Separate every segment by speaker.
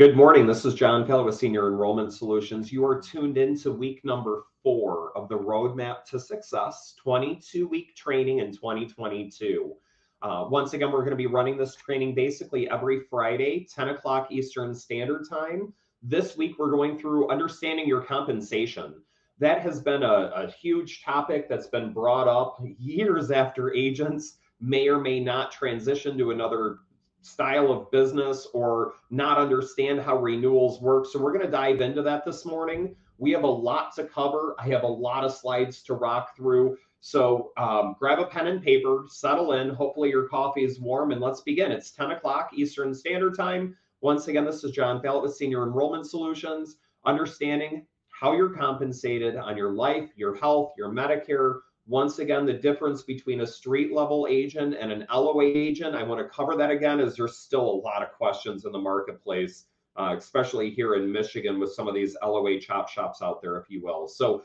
Speaker 1: Good morning. This is John Keller with Senior Enrollment Solutions. You are tuned into week number 4 of the Roadmap to Success 22-week training in 2022. Once again, we're going to be running this training basically every Friday, 10 o'clock Eastern Standard Time. This week, we're going through understanding your compensation. That has been a huge topic that's been brought up years after agents may or may not transition to another style of business or not understand how renewals work. So we're going to dive into that this morning. We have a lot to cover. I have a lot of slides to rock through. So grab a pen and paper, settle in. Hopefully your coffee is warm, and let's begin. It's 10 o'clock Eastern Standard Time. Once again, this is John Keller with Senior Enrollment Solutions, understanding how you're compensated on your life, your health, your Medicare. Once again, the difference between a street level agent and an LOA agent, I want to cover that again, as there's still a lot of questions in the marketplace, especially here in Michigan with some of these LOA chop shops out there, if you will. So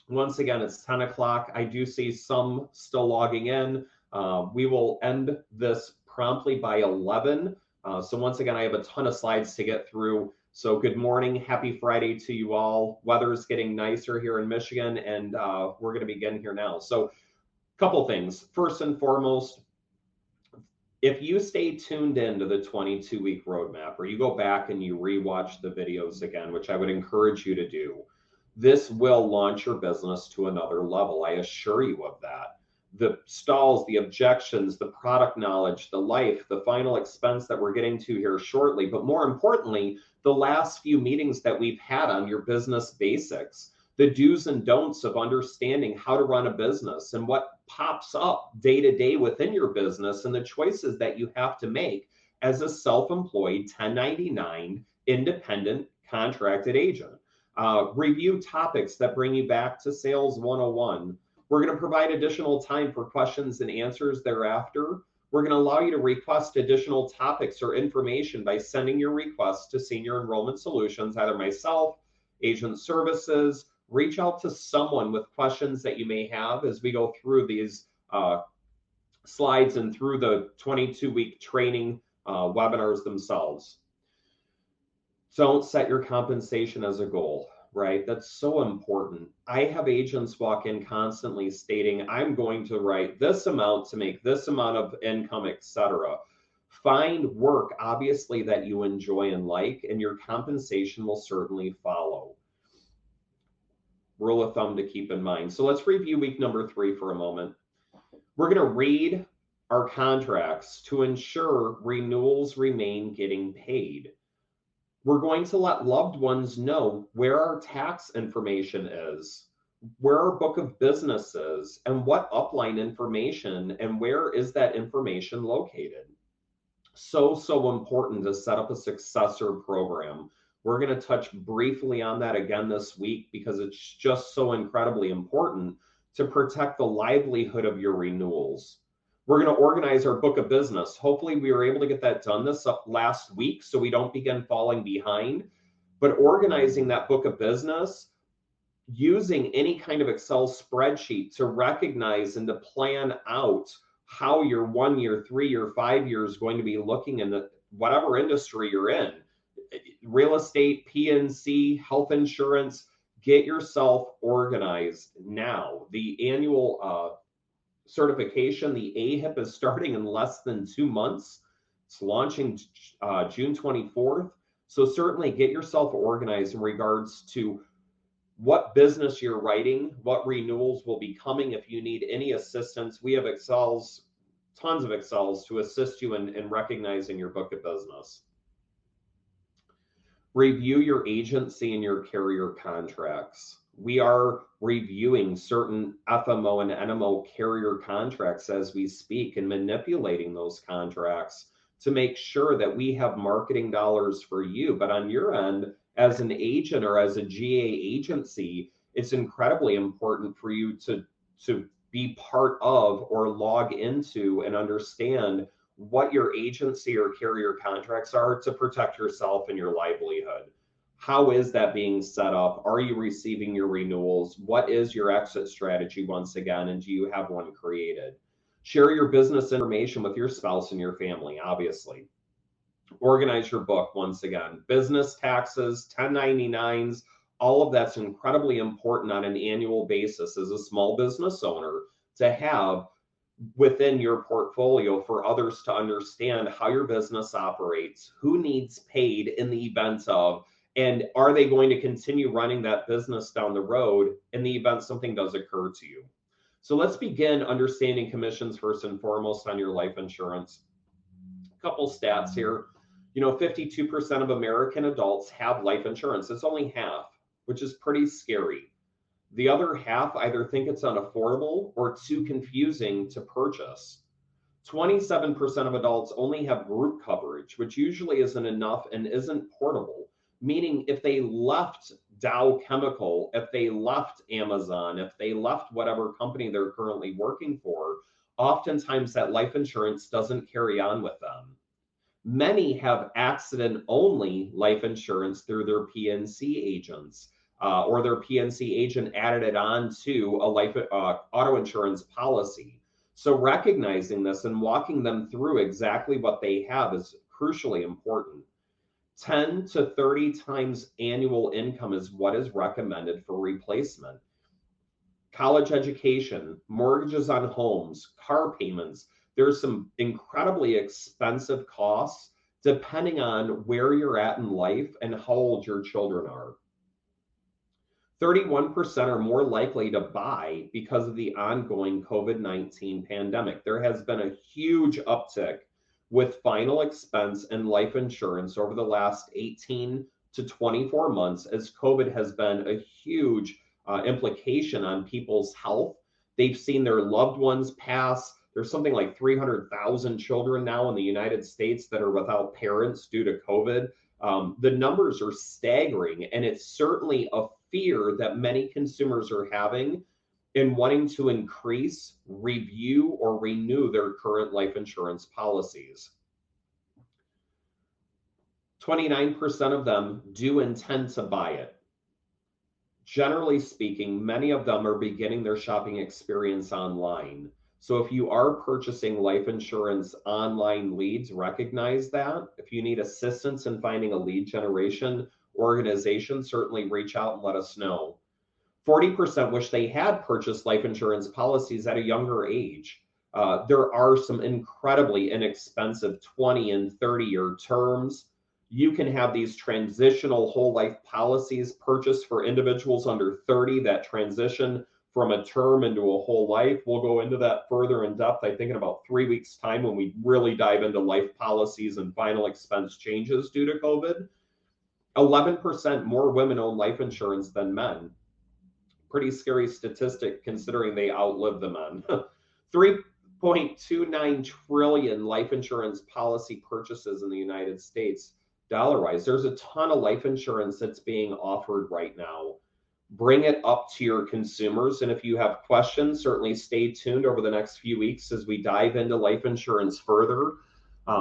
Speaker 1: once again, it's 10 o'clock. I do see some still logging in. We will end this promptly by 11. So once again, I have a ton of slides to get through. So good morning, happy Friday to you all. Weather's getting nicer here in Michigan, and we're going to begin here now. So a couple things. First and foremost, if you stay tuned into the 22-week roadmap, or you go back and you rewatch the videos again, which I would encourage you to do, this will launch your business to another level. I assure you of that. The stalls, the objections, the product knowledge, the life, the final expense that we're getting to here shortly, but more importantly, the last few meetings that we've had on your business basics, the do's and don'ts of understanding how to run a business and what pops up day to day within your business and the choices that you have to make as a self-employed 1099 independent contracted agent. Review topics that bring you back to Sales 101. We're going to provide additional time for questions and answers thereafter. We're going to allow you to request additional topics or information by sending your requests to Senior Enrollment Solutions, either myself, Agent Services. Reach out to someone with questions that you may have as we go through these slides and through the 22-week training webinars themselves. Don't set your compensation as a goal, right? That's so important. I have agents walk in constantly stating, I'm going to write this amount to make this amount of income, etc. Find work, obviously, that you enjoy and like, and your compensation will certainly follow. Rule of thumb to keep in mind. So let's review week number 3 for a moment. We're going to read our contracts to ensure renewals remain getting paid. We're going to let loved ones know where our tax information is, where our book of business is, and what upline information and where is that information located. So important to set up a successor program. We're going to touch briefly on that again this week because it's just so incredibly important to protect the livelihood of your renewals. We're going to organize our book of business. Hopefully we were able to get that done this last week so we don't begin falling behind. But organizing that book of business, using any kind of Excel spreadsheet to recognize and to plan out how your 1 year, 3 year, 5 year is going to be looking in whatever industry you're in. Real estate, PNC, health insurance, get yourself organized now. The annual certification, the AHIP, is starting in less than 2 months. It's launching June 24th. So certainly get yourself organized in regards to what business you're writing, what renewals will be coming. If you need any assistance, we have Excels, tons of Excels to assist you in recognizing your book of business. Review your agency and your carrier contracts. We are reviewing certain FMO and NMO carrier contracts as we speak and manipulating those contracts to make sure that we have marketing dollars for you. But on your end, as an agent or as a GA agency, it's incredibly important for you to be part of or log into and understand what your agency or carrier contracts are to protect yourself and your livelihood. How is that being set up? Are you receiving your renewals? What is your exit strategy once again? And do you have one created? Share your business information with your spouse and your family, obviously. Organize your book once again. Business taxes, 1099s, all of that's incredibly important on an annual basis as a small business owner to have within your portfolio for others to understand how your business operates, who needs paid in the event of, and are they going to continue running that business down the road in the event something does occur to you. So let's begin understanding commissions first and foremost on your life insurance. A couple stats here. 52% of American adults have life insurance. It's only half, which is pretty scary. The other half either think it's unaffordable or too confusing to purchase. 27% of adults only have group coverage, which usually isn't enough and isn't portable, meaning if they left Dow Chemical, if they left Amazon, if they left whatever company they're currently working for, oftentimes that life insurance doesn't carry on with them. Many have accident-only life insurance through their PNC agents, or their PNC agent added it on to a life auto insurance policy. So recognizing this and walking them through exactly what they have is crucially important. 10 to 30 times annual income is what is recommended for replacement. College education, mortgages on homes, car payments, there's some incredibly expensive costs depending on where you're at in life and how old your children are. 31% are more likely to buy because of the ongoing COVID-19 pandemic. There has been a huge uptick with final expense and life insurance over the last 18 to 24 months as COVID has been a huge implication on people's health. They've seen their loved ones pass. There's something like 300,000 children now in the United States that are without parents due to COVID. The numbers are staggering, and it's certainly a fear that many consumers are having in wanting to increase, review, or renew their current life insurance policies. 29% of them do intend to buy it. Generally speaking, many of them are beginning their shopping experience online. So if you are purchasing life insurance online leads, recognize that. If you need assistance in finding a lead generation organization, certainly reach out and let us know. 40% wish they had purchased life insurance policies at a younger age. There are some incredibly inexpensive 20 and 30-year terms. You can have these transitional whole life policies purchased for individuals under 30 that transition from a term into a whole life. We'll go into that further in depth, I think, in about 3 weeks' time when we really dive into life policies and final expense changes due to COVID. 11% more women own life insurance than men. Pretty scary statistic considering they outlive the men. 3.29 trillion life insurance policy purchases in the United States, dollar-wise. There's a ton of life insurance that's being offered right now. Bring it up to your consumers. And if you have questions, certainly stay tuned over the next few weeks as we dive into life insurance further.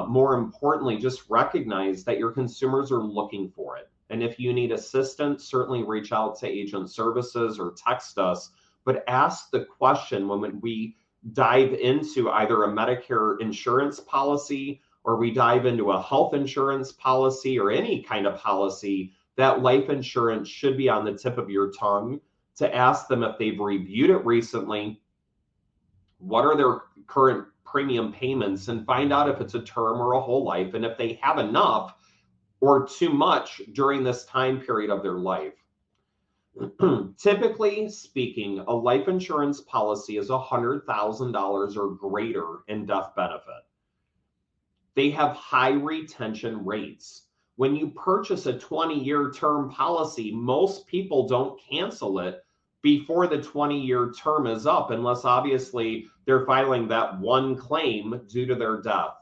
Speaker 1: More importantly, just recognize that your consumers are looking for it. And if you need assistance, certainly reach out to agent services or text us, but ask the question when we dive into either a Medicare insurance policy or we dive into a health insurance policy or any kind of policy, that life insurance should be on the tip of your tongue to ask them if they've reviewed it recently, what are their current premium payments, and find out if it's a term or a whole life, and if they have enough or too much during this time period of their life. Typically speaking, a life insurance policy is $100,000 or greater in death benefit. They have high retention rates. When you purchase a 20-year term policy, most people don't cancel it before the 20-year term is up, unless obviously they're filing that one claim due to their death.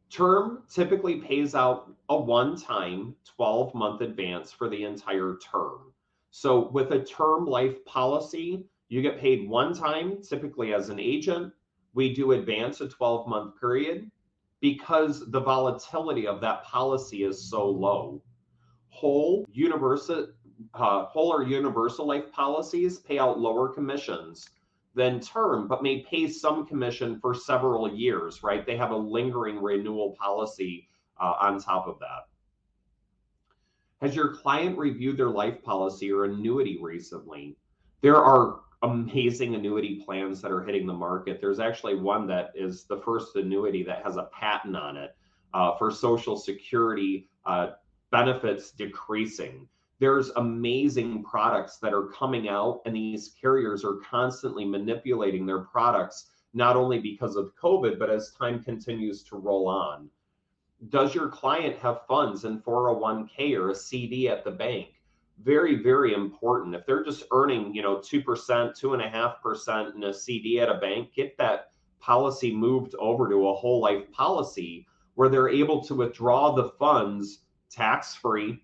Speaker 1: Term typically pays out a one-time 12-month advance for the entire term. So with a term life policy, you get paid one time, typically as an agent. We do advance a 12-month period because the volatility of that policy is so low. Whole or universal life policies pay out lower commissions than term, but may pay some commission for several years, right? They have a lingering renewal policy on top of that. Has your client reviewed their life policy or annuity recently? There are amazing annuity plans that are hitting the market. There's actually one that is the first annuity that has a patent on it for Social Security benefits decreasing. There's amazing products that are coming out, and these carriers are constantly manipulating their products, not only because of COVID, but as time continues to roll on. Does your client have funds in 401k or a CD at the bank? Very, very important. If they're just earning, 2%, 2.5% in a CD at a bank, get that policy moved over to a whole life policy where they're able to withdraw the funds tax-free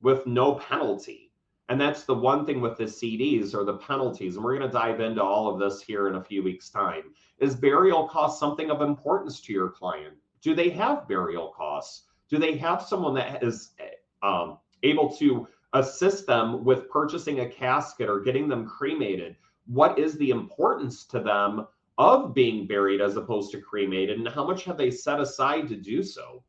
Speaker 1: with no penalty. And that's the one thing with the CDs or the penalties, and we're going to dive into all of this here in a few weeks' time. Is burial cost something of importance to your client? Do they have burial costs? Do they have someone that is able to assist them with purchasing a casket or getting them cremated? What is the importance to them of being buried as opposed to cremated, and how much have they set aside to do so?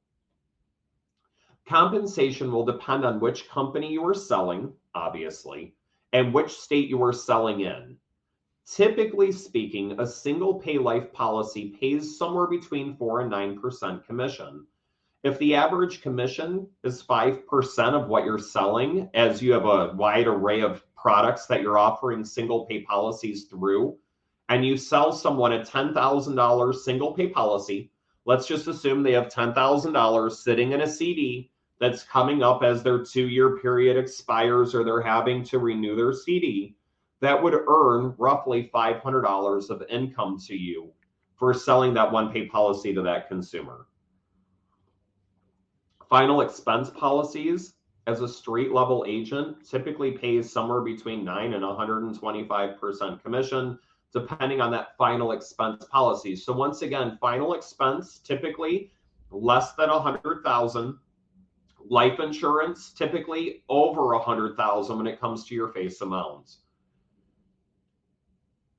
Speaker 1: Compensation will depend on which company you are selling, obviously, and which state you are selling in. Typically speaking, a single pay life policy pays somewhere between 4 and 9% commission. If the average commission is 5% of what you're selling, as you have a wide array of products that you're offering single pay policies through, and you sell someone a $10,000 single pay policy, let's just assume they have $10,000 sitting in a CD that's coming up as their 2-year period expires or they're having to renew their CD. That would earn roughly $500 of income to you for selling that one pay policy to that consumer. Final expense policies, as a street level agent, typically pays somewhere between 9 and 125% commission, depending on that final expense policy. So once again, final expense typically less than 100,000. Life insurance typically over 100,000 when it comes to your face amounts.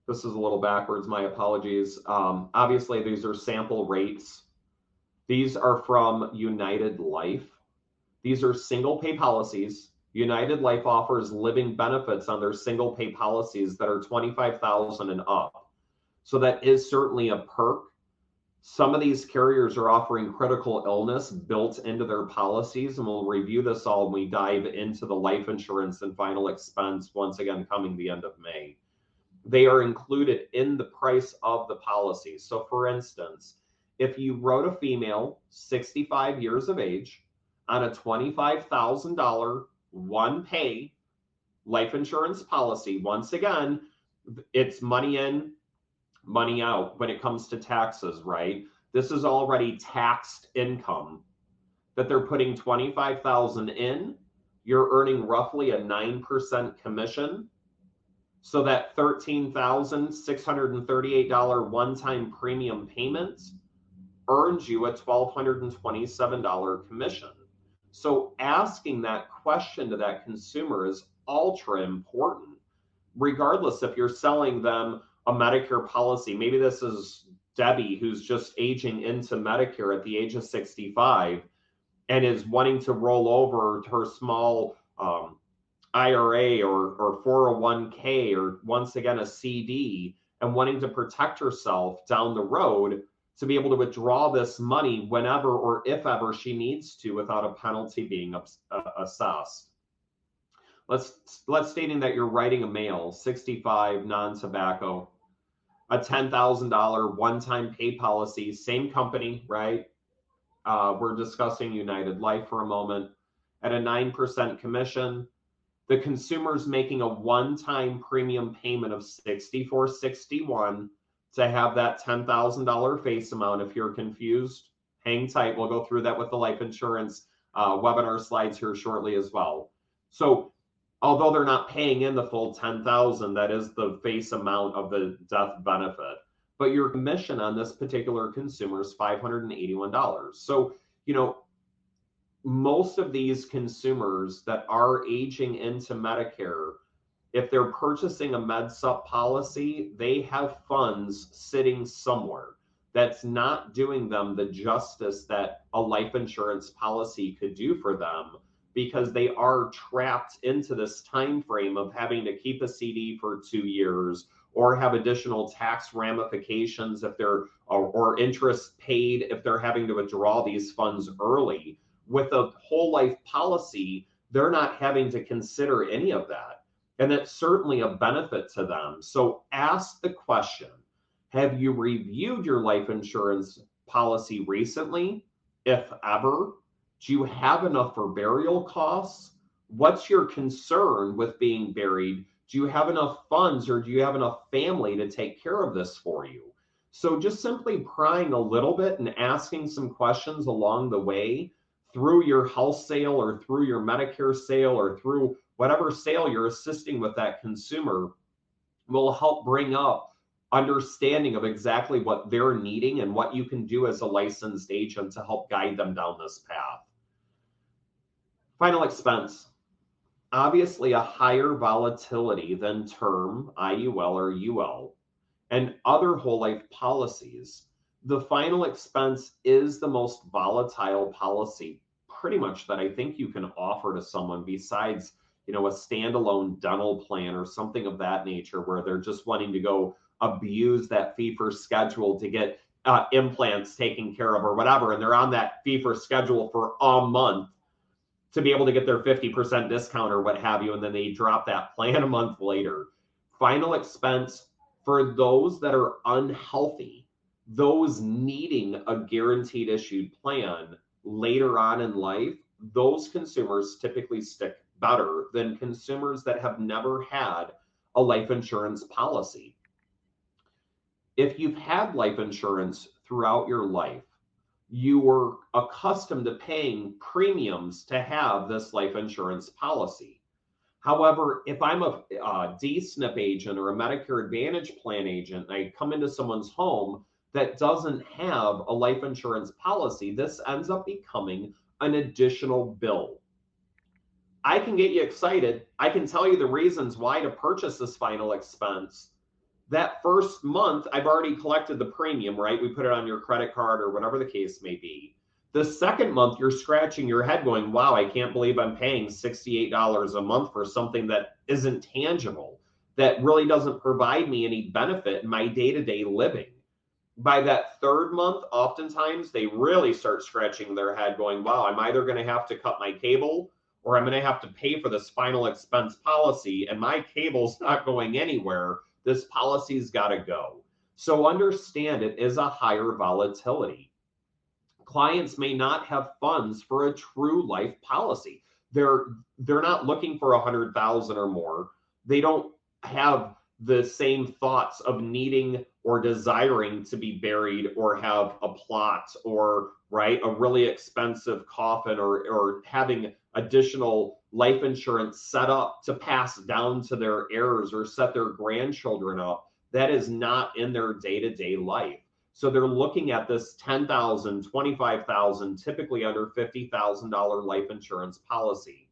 Speaker 1: This is a little backwards, my apologies. Obviously, these are sample rates. These are from United Life. These are single pay policies. United Life offers living benefits on their single pay policies that are $25,000 and up. So that is certainly a perk. Some of these carriers are offering critical illness built into their policies, and we'll review this all when we dive into the life insurance and final expense, once again, coming the end of May. They are included in the price of the policy. So for instance, if you wrote a female, 65 years of age, on a $25,000 one pay life insurance policy, once again, it's money in, money out when it comes to taxes, right? This is already taxed income that they're putting $25,000 in. You're earning roughly a 9% commission. So that $13,638 one-time premium payment earns you a $1,227 commission. So asking that question to that consumer is ultra important, regardless if you're selling them a Medicare policy. Maybe this is Debbie, who's just aging into Medicare at the age of 65 and is wanting to roll over her small IRA or 401k or once again a CD and wanting to protect herself down the road to be able to withdraw this money whenever or if ever she needs to without a penalty being assessed. Let's stating that you're writing a male, 65, non-tobacco, a $10,000 one-time pay policy, same company, right? We're discussing United Life for a moment, at a 9% commission. The consumer's making a one-time premium payment of $64.61 to have that $10,000 face amount. If you're confused, hang tight. We'll go through that with the life insurance webinar slides here shortly as well. So although they're not paying in the full $10,000, that is the face amount of the death benefit. But your commission on this particular consumer is $581. So, most of these consumers that are aging into Medicare If they're purchasing a MedSup policy, they have funds sitting somewhere that's not doing them the justice that a life insurance policy could do for them, because they are trapped into this time frame of having to keep a CD for 2 years, or have additional tax ramifications if they're or interest paid if they're having to withdraw these funds early. With a whole life policy, they're not having to consider any of that. And that's certainly a benefit to them. So ask the question, have you reviewed your life insurance policy recently? If ever, do you have enough for burial costs? What's your concern with being buried? Do you have enough funds, or do you have enough family to take care of this for you? So just simply prying a little bit and asking some questions along the way through your health sale, or through your Medicare sale, or through whatever sale you're assisting with that consumer, will help bring up understanding of exactly what they're needing and what you can do as a licensed agent to help guide them down this path. Final expense. Obviously, a higher volatility than term, IUL or UL, and other whole life policies. The final expense is the most volatile policy pretty much that I think you can offer to someone, besides, a standalone dental plan or something of that nature, where they're just wanting to go abuse that fee for schedule to get implants taken care of or whatever. And they're on that fee for schedule for a month to be able to get their 50% discount or what have you. And then they drop that plan a month later. Final expense for those that are unhealthy, those needing a guaranteed issued plan later on in life, those consumers typically stick better than consumers that have never had a life insurance policy. If you've had life insurance throughout your life, you were accustomed to paying premiums to have this life insurance policy. However, if I'm a D-SNP agent or a Medicare Advantage plan agent, and I come into someone's home that doesn't have a life insurance policy, this ends up becoming an additional bill. I can get you excited. I can tell you the reasons why to purchase this final expense. That first month, I've already collected the premium, right? We put it on your credit card or whatever the case may be. The second month, you're scratching your head going, wow, I can't believe I'm paying $68 a month for something that isn't tangible, that really doesn't provide me any benefit in my day-to-day living. By that third month, oftentimes they really start scratching their head going, wow, I'm either going to have to cut my cable, or I'm going to have to pay for this final expense policy, and my cable's not going anywhere. This policy's got to go. So understand, it is a higher volatility. Clients may not have funds for a true life policy. They're not looking for 100,000 or more. They don't have the same thoughts of needing or desiring to be buried, or have a plot, or a really expensive coffin, or having additional life insurance set up to pass down to their heirs or set their grandchildren up. That is not in their day-to-day life. So they're looking at this $10,000, $25,000, typically under $50,000 life insurance policy.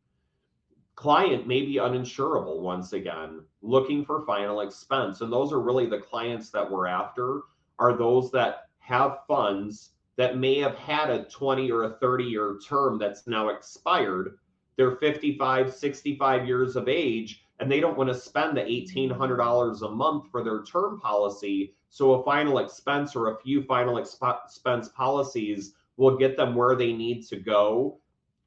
Speaker 1: Client may be uninsurable, once again, looking for final expense. And those are really the clients that we're after, are those that have funds that may have had a 20 or a 30-year term that's now expired. They're 55, 65 years of age, and they don't want to spend the $1,800 a month for their term policy. So a final expense or a few final expense policies will get them where they need to go,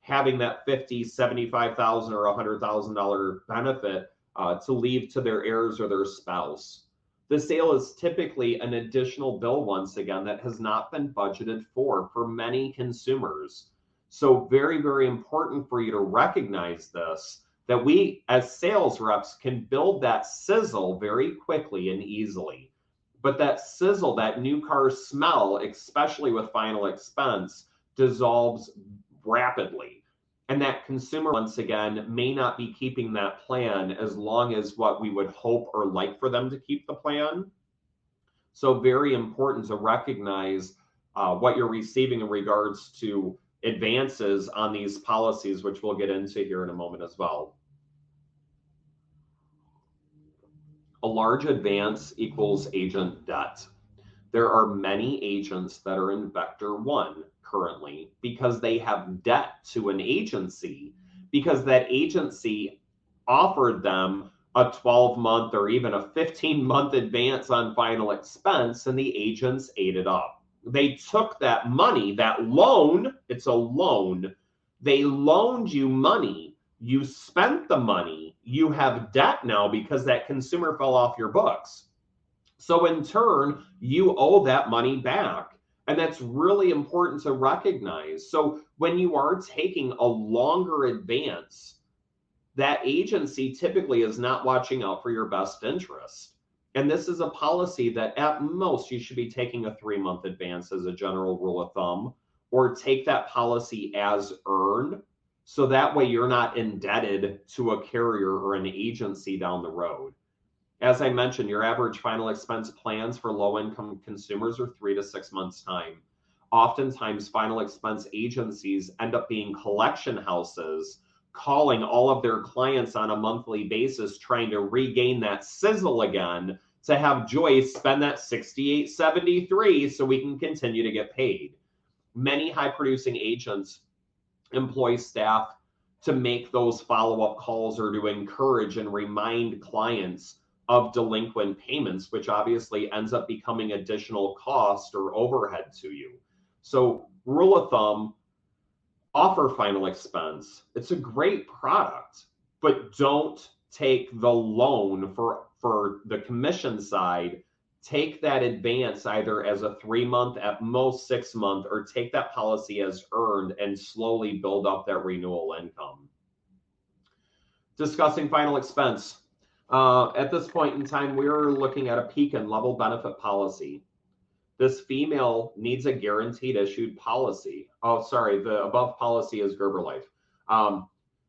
Speaker 1: having that $50,000, $75,000 or $100,000 benefit to leave to their heirs or their spouse. The sale is typically an additional bill, once again, that has not been budgeted for many consumers. So very, very important for you to recognize this, that we as sales reps can build that sizzle very quickly and easily. But that sizzle, that new car smell, especially with final expense, dissolves rapidly. And that consumer, once again, may not be keeping that plan as long as what we would hope or like for them to keep the plan. So very important to recognize what you're receiving in regards to advances on these policies, which we'll get into here in a moment as well. A large advance equals agent debt. There are many agents that are in Vector 1 currently because they have debt to an agency, because that agency offered them a 12-month or even a 15-month advance on final expense, and the agents ate it up. They took that money, that loan, it's a loan, they loaned you money, you spent the money, you have debt now because that consumer fell off your books. So in turn, you owe that money back. And that's really important to recognize. So when you are taking a longer advance, that agency typically is not watching out for your best interest. And this is a policy that at most you should be taking a 3-month advance as a general rule of thumb, or take that policy as earned. So that way you're not indebted to a carrier or an agency down the road. As I mentioned, your average final expense plans for low-income consumers are 3 to 6 months' time. Oftentimes, final expense agencies end up being collection houses, calling all of their clients on a monthly basis, trying to regain that sizzle again to have Joyce spend that $68.73 so we can continue to get paid. Many high-producing agents employ staff to make those follow-up calls or to encourage and remind clients of delinquent payments, which obviously ends up becoming additional cost or overhead to you. So rule of thumb, offer final expense. It's a great product, but don't take the loan for the commission side. Take that advance either as a 3-month, at most 6-month, or take that policy as earned and slowly build up that renewal income. Discussing final expense. At this point in time, we're looking at a peak and level benefit policy. This female needs a guaranteed issued policy. Oh, sorry, the above policy is Gerber Life.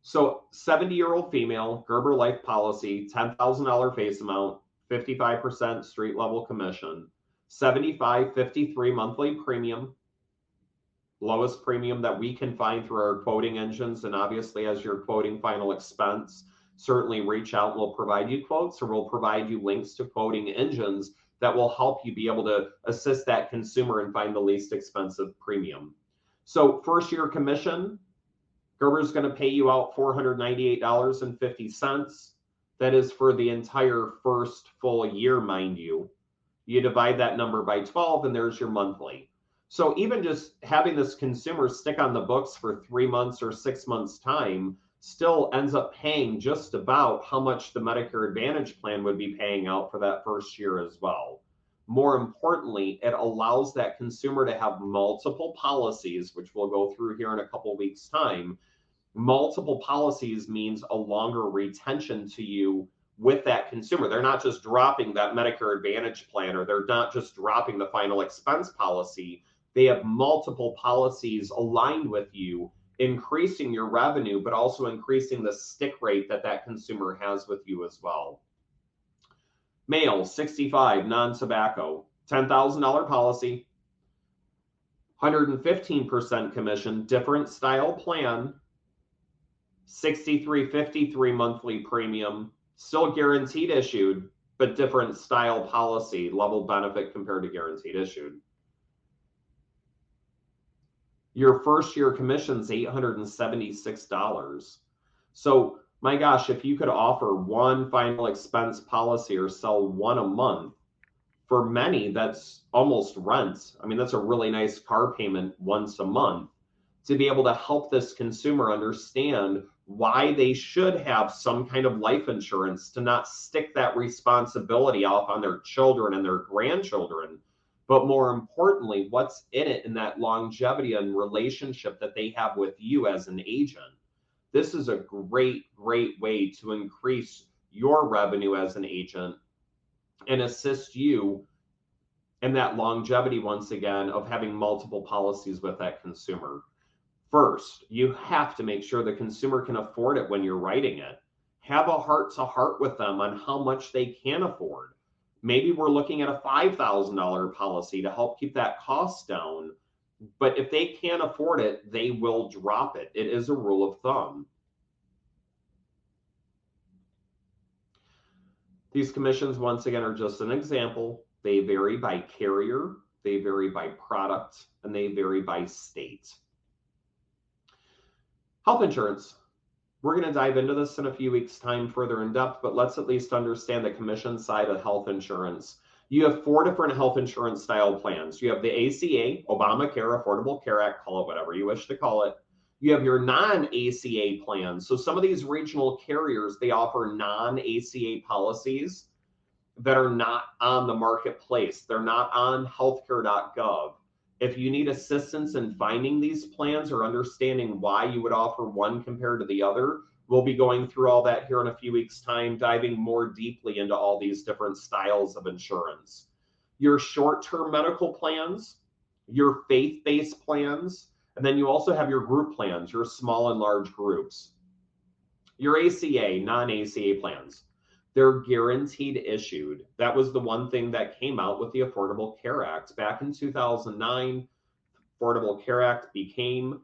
Speaker 1: So 70-year-old female, Gerber Life policy, $10,000 face amount, 55% street level commission, $75.53 monthly premium, lowest premium that we can find through our quoting engines. And obviously, as you're quoting final expense, certainly reach out and we'll provide you quotes, or we'll provide you links to quoting engines that will help you be able to assist that consumer and find the least expensive premium. So first year commission, Gerber's going to pay you out $498.50. That is for the entire first full year, mind you. You divide that number by 12 and there's your monthly. So even just having this consumer stick on the books for 3 months or 6 months time still ends up paying just about how much the Medicare Advantage plan would be paying out for that first year as well. More importantly, it allows that consumer to have multiple policies, which we'll go through here in a couple weeks' time. Multiple policies means a longer retention to you with that consumer. They're not just dropping that Medicare Advantage plan, or they're not just dropping the final expense policy. They have multiple policies aligned with you, increasing your revenue, but also increasing the stick rate that that consumer has with you as well. Male, 65, non-tobacco, $10,000 policy, 115% commission, different style plan, $63.53 monthly premium, still guaranteed issued, but different style policy, level benefit compared to guaranteed issued. Your first year commission's $876. So my gosh, if you could offer one final expense policy or sell one a month, for many, that's almost rent. I mean, that's a really nice car payment once a month, to be able to help this consumer understand why they should have some kind of life insurance, to not stick that responsibility off on their children and their grandchildren, but more importantly, what's in it in that longevity and relationship that they have with you as an agent. This is a great, great way to increase your revenue as an agent and assist you in that longevity, once again, of having multiple policies with that consumer. First, you have to make sure the consumer can afford it when you're writing it. Have a heart-to-heart with them on how much they can afford. Maybe we're looking at a $5,000 policy to help keep that cost down. But if they can't afford it, they will drop it. It is a rule of thumb. These commissions, once again, are just an example. They vary by carrier, they vary by product, and they vary by state. Health insurance. We're going to dive into this in a few weeks' time further in depth, but let's at least understand the commission side of health insurance. You have 4 different health insurance style plans. You have the ACA, Obamacare, Affordable Care Act, call it whatever you wish to call it. You have your non-ACA plans. So some of these regional carriers, they offer non-ACA policies that are not on the marketplace. They're not on healthcare.gov. If you need assistance in finding these plans or understanding why you would offer one compared to the other, we'll be going through all that here in a few weeks' time, diving more deeply into all these different styles of insurance. Your short-term medical plans, your faith-based plans, and then you also have your group plans, your small and large groups. Your ACA, non-ACA plans, they're guaranteed issued. That was the one thing that came out with the Affordable Care Act. Back in 2009, Affordable Care Act became,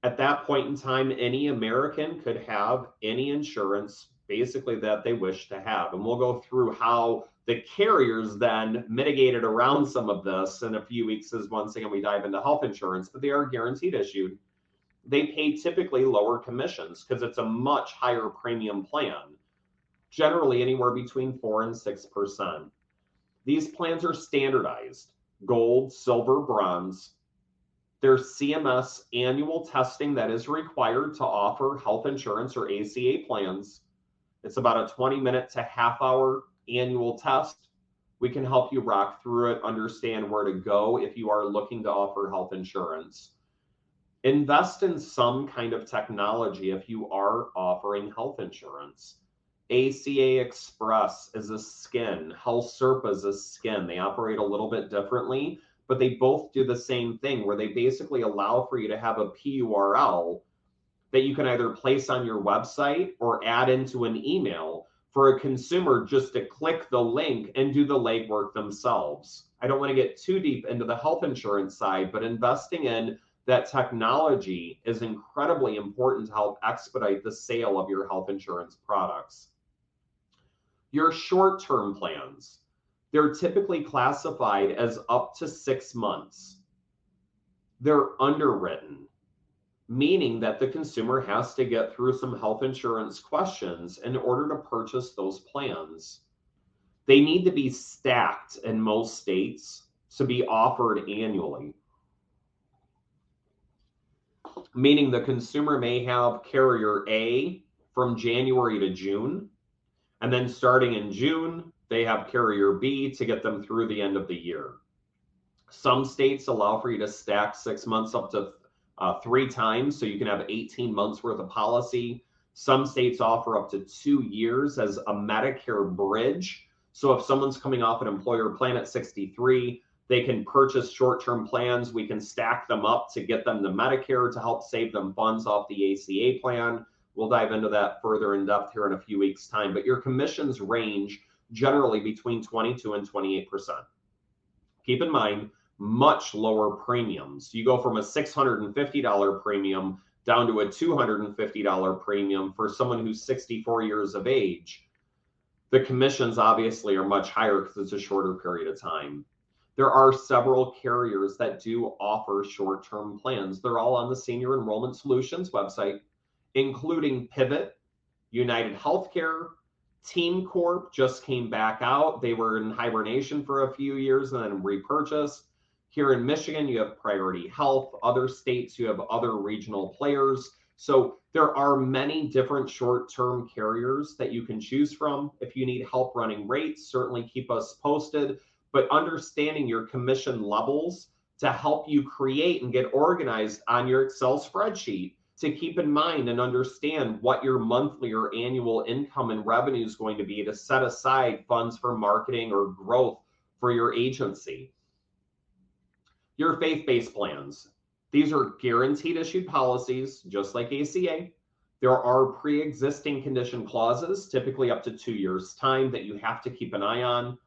Speaker 1: at that point in time, any American could have any insurance basically that they wish to have. And we'll go through how the carriers then mitigated around some of this in a few weeks as once again we dive into health insurance, but they are guaranteed issued. They pay typically lower commissions because it's a much higher premium plan, generally anywhere between 4 and 6%. These plans are standardized: gold, silver, bronze. There's CMS annual testing that is required to offer health insurance or ACA plans. It's about a 20-minute to half-hour annual test. We can help you rock through it, understand where to go if you are looking to offer health insurance. Invest in some kind of technology if you are offering health insurance. ACA Express is a skin. Health Serpa is a skin. They operate a little bit differently, but they both do the same thing where they basically allow for you to have a PURL that you can either place on your website or add into an email for a consumer just to click the link and do the legwork themselves. I don't want to get too deep into the health insurance side, but investing in that technology is incredibly important to help expedite the sale of your health insurance products. Your short-term plans, they're typically classified as up to 6 months. They're underwritten, meaning that the consumer has to get through some health insurance questions in order to purchase those plans. They need to be stacked in most states to be offered annually, meaning the consumer may have carrier A from January to June, and then starting in June, they have carrier B to get them through the end of the year. Some states allow for you to stack 6 months up to 3 times, so you can have 18 months worth of policy. Some states offer up to 2 years as a Medicare bridge. So if someone's coming off an employer plan at 63, they can purchase short-term plans. We can stack them up to get them to Medicare to help save them funds off the ACA plan. We'll dive into that further in depth here in a few weeks' time. But your commissions range generally between 22 and 28%. Keep in mind, much lower premiums. You go from a $650 premium down to a $250 premium for someone who's 64 years of age. The commissions obviously are much higher because it's a shorter period of time. There are several carriers that do offer short-term plans. They're all on the Senior Enrollment Solutions website, including Pivot, United Healthcare, Team Corp just came back out. They were in hibernation for a few years and then repurchased. Here in Michigan, you have Priority Health. Other states, you have other regional players. So there are many different short-term carriers that you can choose from. If you need help running rates, certainly keep us posted. But understanding your commission levels to help you create and get organized on your Excel spreadsheet to keep in mind and understand what your monthly or annual income and revenue is going to be to set aside funds for marketing or growth for your agency. Your faith-based plans. These are guaranteed issued policies, just like ACA. There are pre-existing condition clauses, typically up to 2 years' time, that you have to keep an eye on.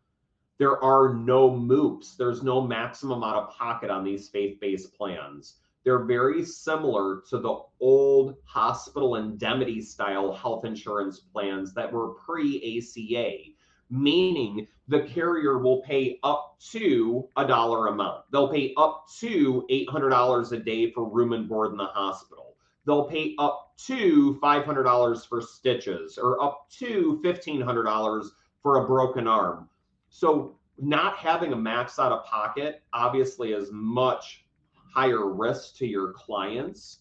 Speaker 1: There are no MOOPs. There's no maximum out of pocket on these faith-based plans. They're very similar to the old hospital indemnity style health insurance plans that were pre-ACA. meaning the carrier will pay up to a dollar amount. They'll pay up to $800 a day for room and board in the hospital. They'll pay up to $500 for stitches, or up to $1,500 for a broken arm. So not having a max out of pocket obviously is much higher risk to your clients.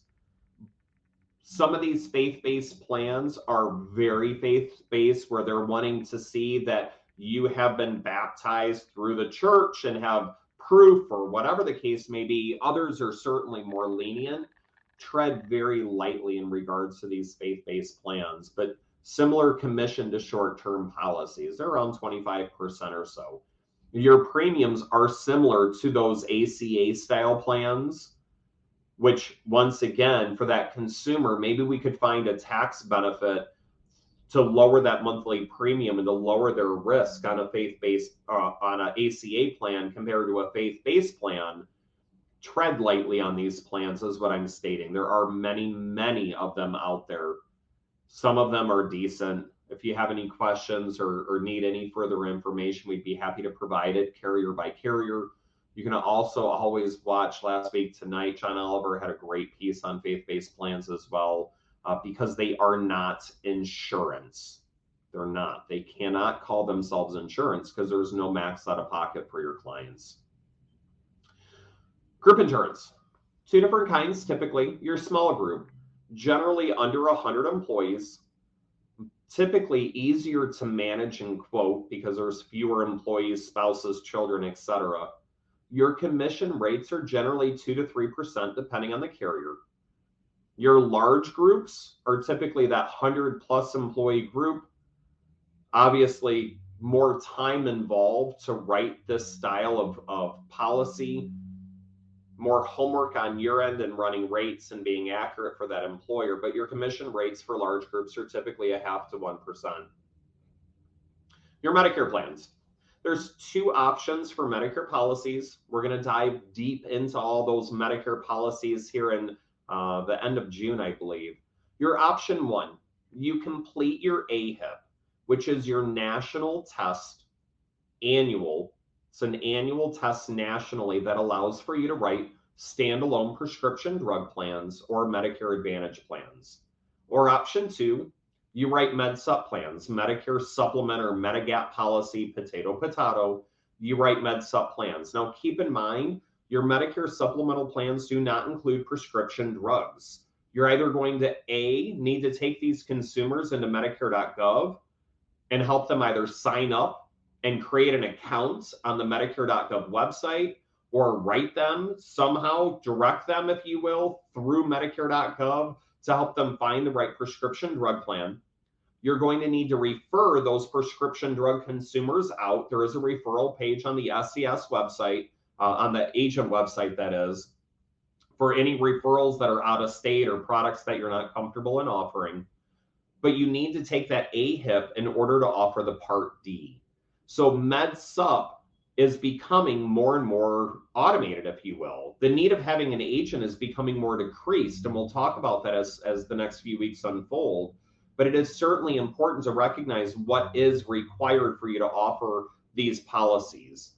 Speaker 1: Some of these faith-based plans are very faith-based, where they're wanting to see that you have been baptized through the church and have proof, or whatever the case may be. Others are certainly more lenient. Tread very lightly in regards to these faith-based plans, but similar commission to short-term policies. They're around 25% or so. Your premiums are similar to those ACA style plans, which once again, for that consumer, maybe we could find a tax benefit to lower that monthly premium and to lower their risk on a faith-based, on an ACA plan compared to a faith-based plan. Tread lightly on these plans is what I'm stating. There are many, many of them out there. Some of them are decent. If you have any questions or need any further information, we'd be happy to provide it carrier by carrier. You can also always watch Last Week Tonight. John Oliver had a great piece on faith-based plans as well, because they are not insurance. They're not. They cannot call themselves insurance because there's no max out of pocket for your clients. Group insurance. Two different kinds typically. Your small group, generally under 100 employees, typically easier to manage and quote because there's fewer employees, spouses, children, etc. Your commission rates are generally 2 to 3% depending on the carrier. Your large groups are typically that 100+ employee group. Obviously, more time involved to write this style of policy, more homework on your end and running rates and being accurate for that employer, but your commission rates for large groups are typically 0.5 to 1%. Your Medicare plans. There's two options for Medicare policies. We're going to dive deep into all those Medicare policies here in the end of June, I believe. Your option one, you complete your AHIP, which is your national test annual. It's an annual test nationally that allows for you to write standalone prescription drug plans or Medicare Advantage plans. Or option two, you write MedSup plans, Medicare Supplement or Medigap policy, potato. You write MedSup plans. Now, keep in mind, your Medicare supplemental plans do not include prescription drugs. You're either going to need to take these consumers into Medicare.gov and help them either sign up and create an account on the Medicare.gov website, or write them somehow, direct them, if you will, through Medicare.gov to help them find the right prescription drug plan. You're going to need to refer those prescription drug consumers out. There is a referral page on the SCS website, on the agent website, that is, for any referrals that are out of state or products that you're not comfortable in offering. But you need to take that AHIP in order to offer the Part D. So MedSup is becoming more and more automated, if you will. The need of having an agent is becoming more decreased, and we'll talk about that as the next few weeks unfold. But it is certainly important to recognize what is required for you to offer these policies.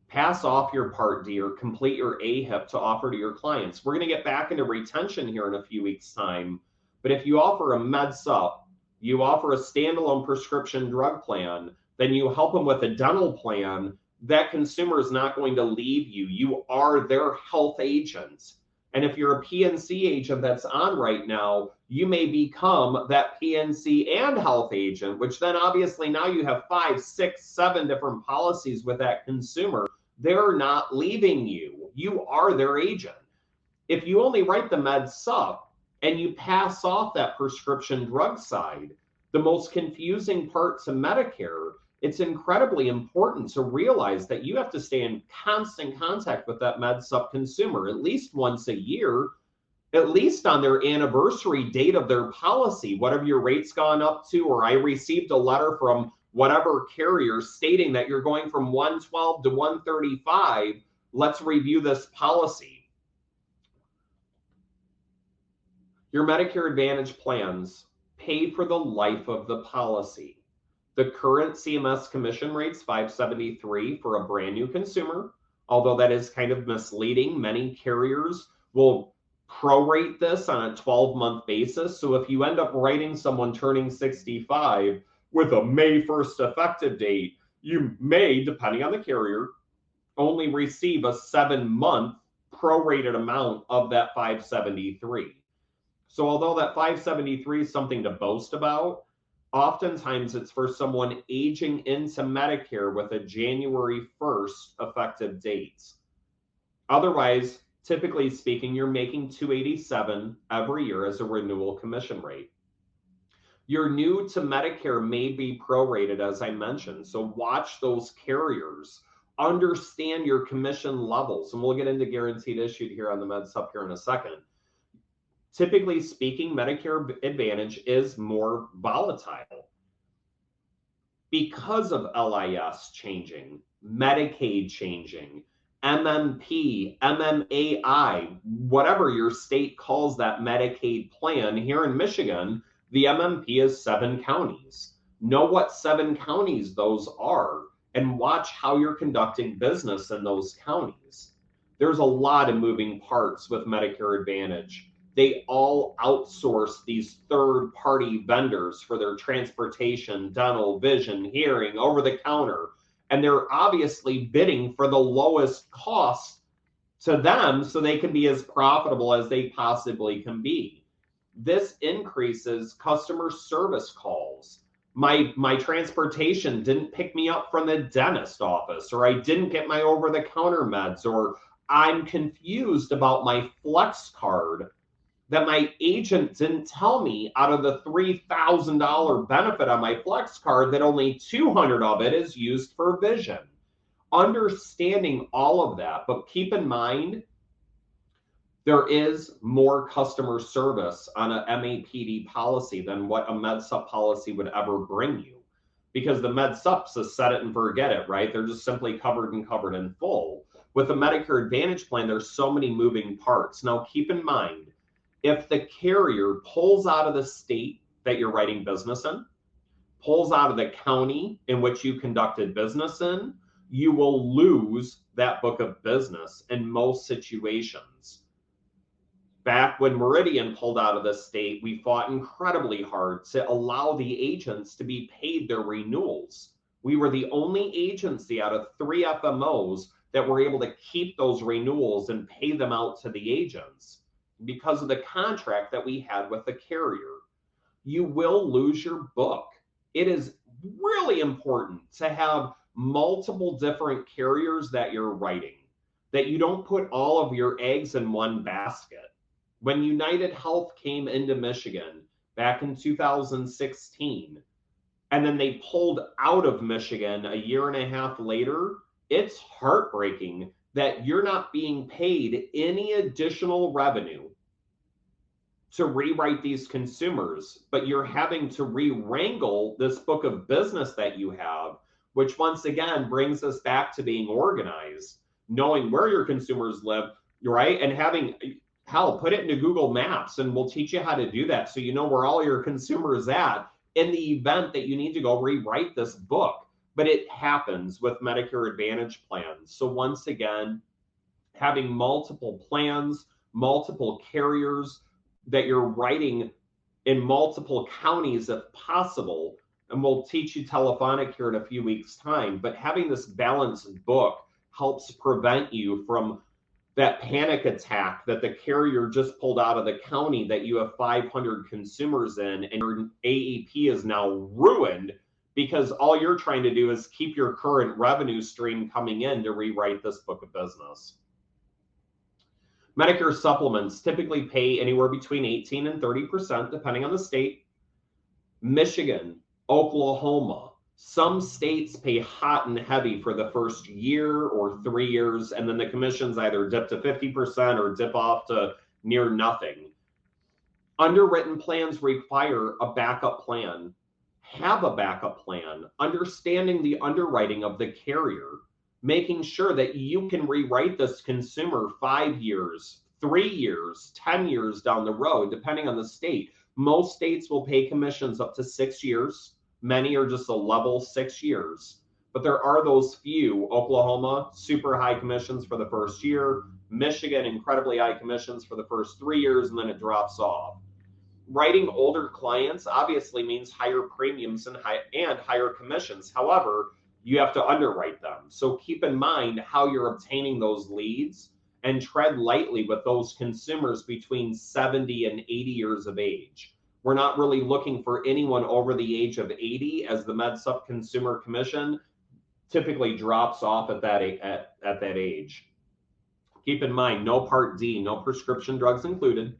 Speaker 1: Pass off your Part D or complete your AHIP to offer to your clients. We're going to get back into retention here in a few weeks' time. But if you offer a MedSup, you offer a standalone prescription drug plan, then you help them with a dental plan, that consumer is not going to leave you. You are their health agent. And if you're a PNC agent that's on right now, you may become that PNC and health agent, which then obviously now you have 5, 6, 7 different policies with that consumer. They're not leaving you. You are their agent. If you only write the MedSup and you pass off that prescription drug side, the most confusing part to Medicare, it's incredibly important to realize that you have to stay in constant contact with that MedSup consumer at least once a year, at least on their anniversary date of their policy. What have your rates gone up to? Or I received a letter from whatever carrier stating that you're going from 112 to 135. Let's review this policy. Your Medicare Advantage plans pay for the life of the policy. The current CMS commission rate's $573 for a brand new consumer, although that is kind of misleading. Many carriers will prorate this on a 12-month basis. So if you end up writing someone turning 65 with a May 1st effective date, you may, depending on the carrier, only receive a 7-month prorated amount of that 573. So although that 573 is something to boast about, oftentimes it's for someone aging into Medicare with a January 1st effective date. Otherwise, typically speaking, you're making $287 every year as a renewal commission rate. You're new to Medicare may be prorated, as I mentioned. So watch those carriers, understand your commission levels, and we'll get into guaranteed issued here on the MedSup here in a second. Typically speaking, Medicare Advantage is more volatile because of LIS changing, Medicaid changing, MMP, MMAI, whatever your state calls that Medicaid plan. Here in Michigan, the MMP is 7 counties. Know what 7 counties those are and watch how you're conducting business in those counties. There's a lot of moving parts with Medicare Advantage. They all outsource these third-party vendors for their transportation, dental, vision, hearing, over-the-counter, and they're obviously bidding for the lowest cost to them so they can be as profitable as they possibly can be. This increases customer service calls. My transportation didn't pick me up from the dentist office, or I didn't get my over-the-counter meds, or I'm confused about my Flex card that my agent didn't tell me out of the $3,000 benefit on my Flex card that only $200 of it is used for vision. Understanding all of that, but keep in mind, there is more customer service on a MAPD policy than what a MedSup policy would ever bring you. Because the MedSup's a set it and forget it, right? They're just simply covered in full. With the Medicare Advantage plan, there's so many moving parts. Now, keep in mind, if the carrier pulls out of the state that you're writing business in, pulls out of the county in which you conducted business in, you will lose that book of business in most situations. Back when Meridian pulled out of the state, we fought incredibly hard to allow the agents to be paid their renewals. We were the only agency out of 3 FMOs that were able to keep those renewals and pay them out to the agents, because of the contract that we had with the carrier. You will lose your book. It is really important to have multiple different carriers that you're writing, that you don't put all of your eggs in one basket. When United Health came into Michigan back in 2016, and then they pulled out of Michigan a year and a half later, it's heartbreaking that you're not being paid any additional revenue to rewrite these consumers, but you're having to re-wrangle this book of business that you have, which once again brings us back to being organized, knowing where your consumers live, right? And having, hell, put it into Google Maps and we'll teach you how to do that so you know where all your consumers at in the event that you need to go rewrite this book. But it happens with Medicare Advantage plans. So once again, having multiple plans, multiple carriers that you're writing in multiple counties if possible, and we'll teach you telephonic here in a few weeks' time, but having this balanced book helps prevent you from that panic attack that the carrier just pulled out of the county that you have 500 consumers in, and your AEP is now ruined because all you're trying to do is keep your current revenue stream coming in to rewrite this book of business. Medicare supplements typically pay anywhere between 18 and 30%, depending on the state. Michigan, Oklahoma, some states pay hot and heavy for the first year or 3 years, and then the commissions either dip to 50% or dip off to near nothing. Underwritten plans require a backup plan. Have a backup plan, understanding the underwriting of the carrier, making sure that you can rewrite this consumer 5 years, 3 years, 10 years down the road, depending on the state. Most states will pay commissions up to 6 years. Many are just a level 6 years. But there are those few. Oklahoma, super high commissions for the first year. Michigan, incredibly high commissions for the first 3 years, and then it drops off. Writing older clients obviously means higher premiums and higher commissions. However, you have to underwrite them. So keep in mind how you're obtaining those leads and tread lightly with those consumers between 70 and 80 years of age. We're not really looking for anyone over the age of 80, as the MedSup consumer commission typically drops off at that age. Keep in mind, no Part D, no prescription drugs included.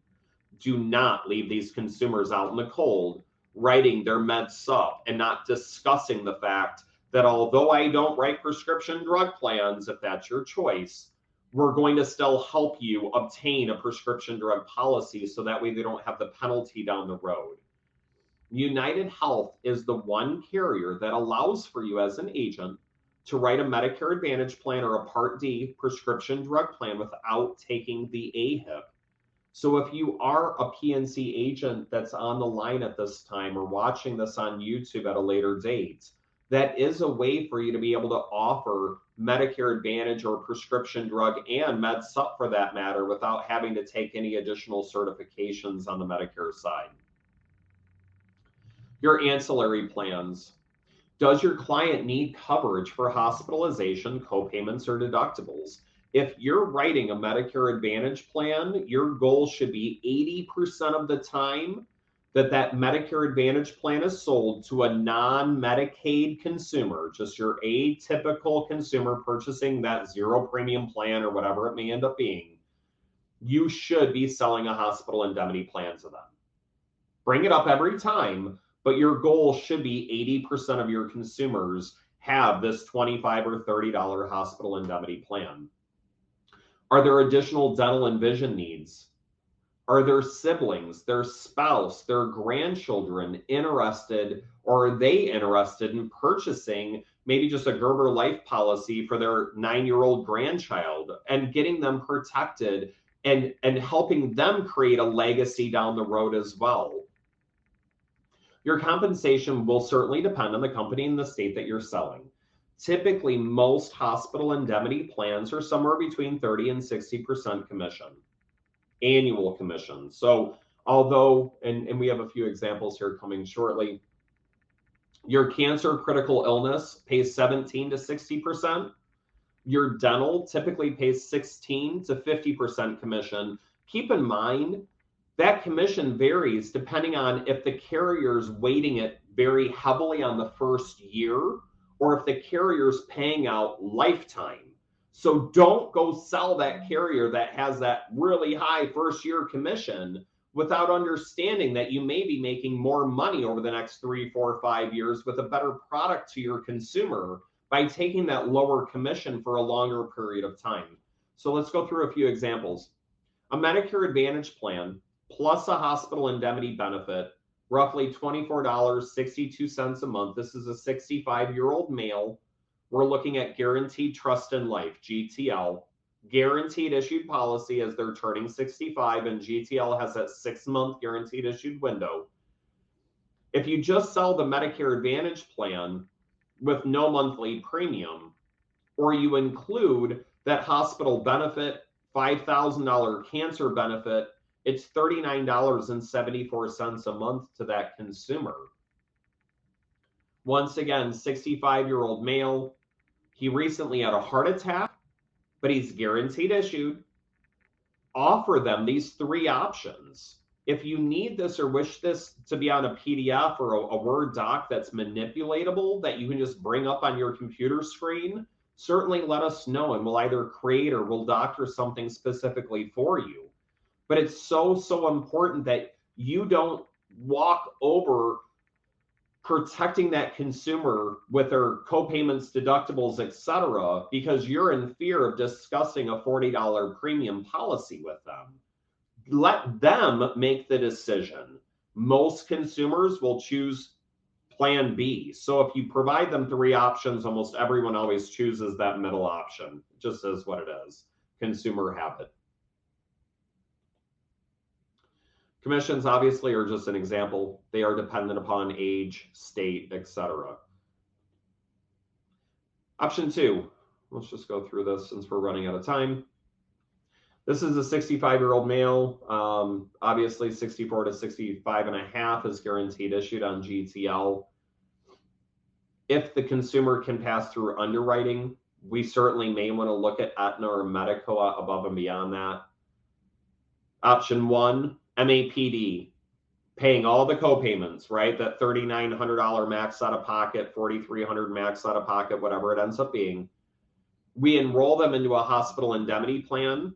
Speaker 1: Do not leave these consumers out in the cold writing their MedSup and not discussing the fact that although I don't write prescription drug plans, if that's your choice, we're going to still help you obtain a prescription drug policy so that way they don't have the penalty down the road. United Health is the one carrier that allows for you as an agent to write a Medicare Advantage plan or a Part D prescription drug plan without taking the AHIP. So if you are a PNC agent that's on the line at this time or watching this on YouTube at a later date, that is a way for you to be able to offer Medicare Advantage or prescription drug and MedSup for that matter without having to take any additional certifications on the Medicare side. Your ancillary plans. Does your client need coverage for hospitalization, copayments, or deductibles? If you're writing a Medicare Advantage plan, your goal should be 80% of the time that Medicare Advantage plan is sold to a non-Medicaid consumer, just your atypical consumer purchasing that zero premium plan or whatever it may end up being. You should be selling a hospital indemnity plan to them. Bring it up every time, but your goal should be 80% of your consumers have this $25 or $30 hospital indemnity plan. Are there additional dental and vision needs? Are their siblings, their spouse, their grandchildren interested, or are they interested in purchasing maybe just a Gerber Life policy for their 9-year-old grandchild and getting them protected and helping them create a legacy down the road as well? Your compensation will certainly depend on the company and the state that you're selling. Typically, most hospital indemnity plans are somewhere between 30 and 60% commission, annual commission. So although, and we have a few examples here coming shortly, your cancer critical illness pays 17 to 60%. Your dental typically pays 16 to 50% commission. Keep in mind, that commission varies depending on if the carrier's weighting it very heavily on the first year or if the carrier's paying out lifetime. So don't go sell that carrier that has that really high first year commission without understanding that you may be making more money over the next 3, 4, 5 years with a better product to your consumer by taking that lower commission for a longer period of time. So let's go through a few examples. A Medicare Advantage plan plus a hospital indemnity benefit, roughly $24.62 a month. This is a 65-year-old male. We're looking at Guaranteed Trust in Life, GTL. Guaranteed issued policy as they're turning 65, and GTL has that 6-month guaranteed issued window. If you just sell the Medicare Advantage plan with no monthly premium, or you include that hospital benefit, $5,000 cancer benefit, it's $39.74 a month to that consumer. Once again, 65-year-old male. He recently had a heart attack, but he's guaranteed issued. Offer them these 3 options. If you need this or wish this to be on a PDF or a Word doc that's manipulatable that you can just bring up on your computer screen, certainly let us know and we'll either create or we'll doctor something specifically for you. But it's so important that you don't walk over protecting that consumer with their copayments, deductibles, etc., because you're in fear of discussing a $40 premium policy with them. Let them make the decision. Most consumers will choose plan B. So if you provide them 3 options, almost everyone always chooses that middle option. It just is what it is. Consumer habit. Commissions obviously are just an example. They are dependent upon age, state, etc. Option 2, let's just go through this since we're running out of time. This is a 65-year-old male. Obviously, 64 to 65 and a half is guaranteed issued on GTL. If the consumer can pass through underwriting, we certainly may want to look at Aetna or Medicoa above and beyond that. Option 1, MAPD, paying all the co-payments, right? That $3,900 max out of pocket, $4,300 max out of pocket, whatever it ends up being. We enroll them into a hospital indemnity plan.